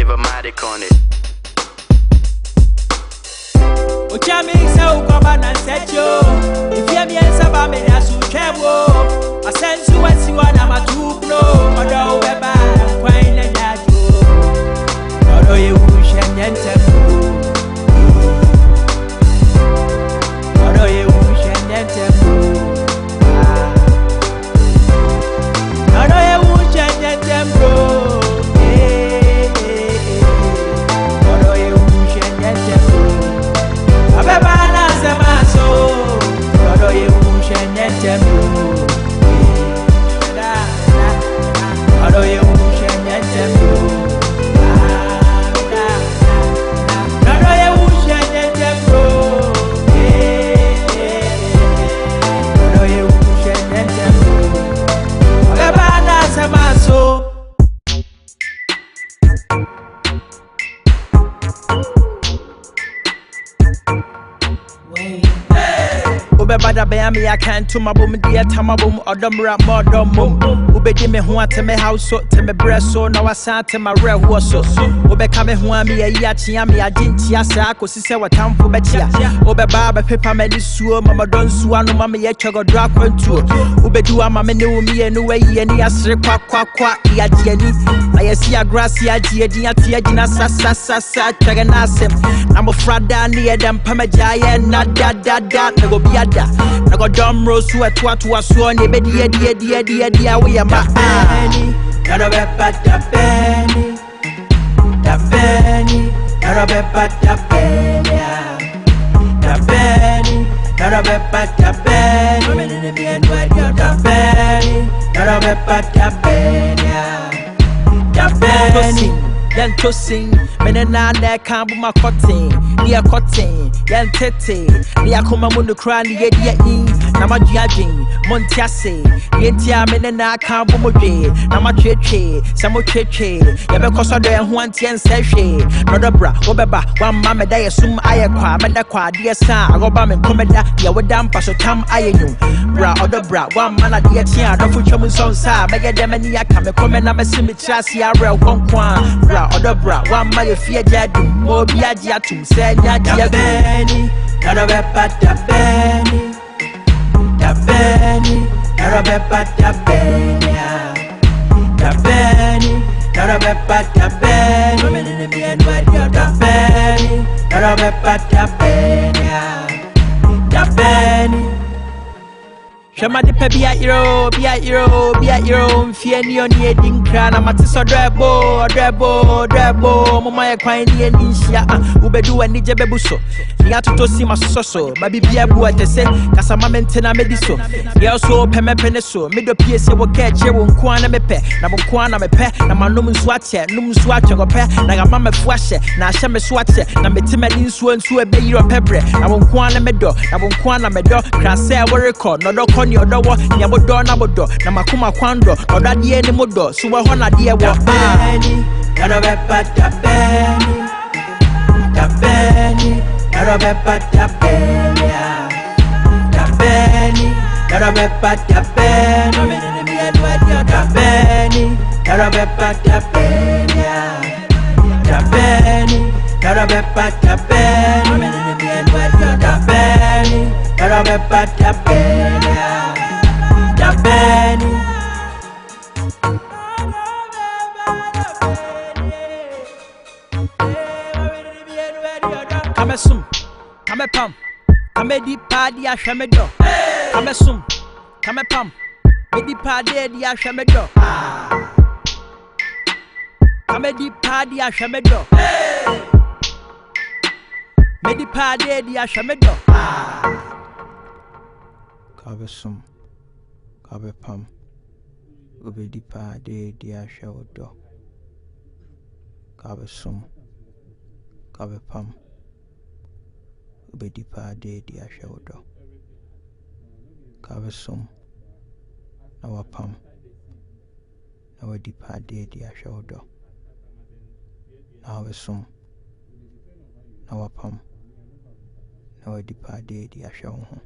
Rivermatic on it. Ochami so come and set you. If you me saba me asu chebo. I send you and see what I'm a tube no. Odo weba kwai na dajo. Odo ye wushe nyentem. Odo ye wushe nyentem. Odo ye wushe nyentem bro. Odo ye wushe nyentem. Abebana semaso, odo ye wushe nyentem. Odo ye wushe nyentem. Odo ye wushe nyentem. Odo ye wushe nyentem. Abebana semaso. Bada me I can't to my boom dear tamabum or dumb rap more dumb mum. Ube me who to me house so to me breast so now I sat to my real was so. Ube come who am me a yachiami I didn't yasa cause say what time for betia. Ube baba paper me this sue mama don't sue no mamma yet go drop one tour. Ube do a mamma knew me and way any asre quack ya jenny. I see a grassy idea tia gina sa chaganasem. I'm a frada near them pamajaya not that go be a da. I got dumb rose who at what was so near dear we are my penny. Not a bad penny. The penny. Not a bad penny. The penny. Not a bad penny. The penny. Not a bad penny. The penny. Then to sing, men and I can't my cotton, near cotton, yan tete, near Comamundo cry, near in, Namajin, Montiase, Yentia men and I can't bomoje, Namacheche, Samocheche, Yabecosa de one ten sachet, not bra, Obeba, one mamma day assume I acquire, Medaqua, dear son, Obama and Comeda, Yawadam, Paso Tam Ayenu, bra, or the bra, one man at the Atia, no for Chomus on Sa, Megademania, come, comment, I'm a simitrasi, I real one quan, bra. Odo bra, one my fear jadu, mo bia jatum, say ya benny, not a bepa da benny, da benny, not a bepa da benny, da benny, not a bepa da benny, da benny, not a bepa da benny, da benny. Shama de pe be a hero, fear ni on ye dinkra na matiso drebo, mama ya kwai ni enishia, ubedu ani jebebuso. Ni atuto si masoso, baby bia bu atese, kasa mamente na mediso. Ye also peme peneso, mido piese wo keche wo nkwa na mepe, na nkwa na mepe, na manum nsuache go pe, na ga mama fuache, na ahye me suache, na metime ni nsu ebe yiro pebre, na nkwa na medo, krase wo record, no do ni odowo ni abodo na bodo na makuma kwando odadie ni modo so we ho na de wo bani na do be pata bani da bani na do be pata bani da bani na do be pata bani da bani na do be pata bani da bani na do be pata bani da bani na do be pata bani da Benny. Come sum, come pam, come di party a shamedo. Come sum, come pam, di party a shamedo. Come di party a shamedo. Medi party a shamedo. Come sum. Kabe pam ubedi pa de dia shawodo kabe sum kabe pam ubedi pa de dia shawodo kabe sum na wapam na wadi pa de dia shawodo na wesum na wapam na wadi pa de dia shawodo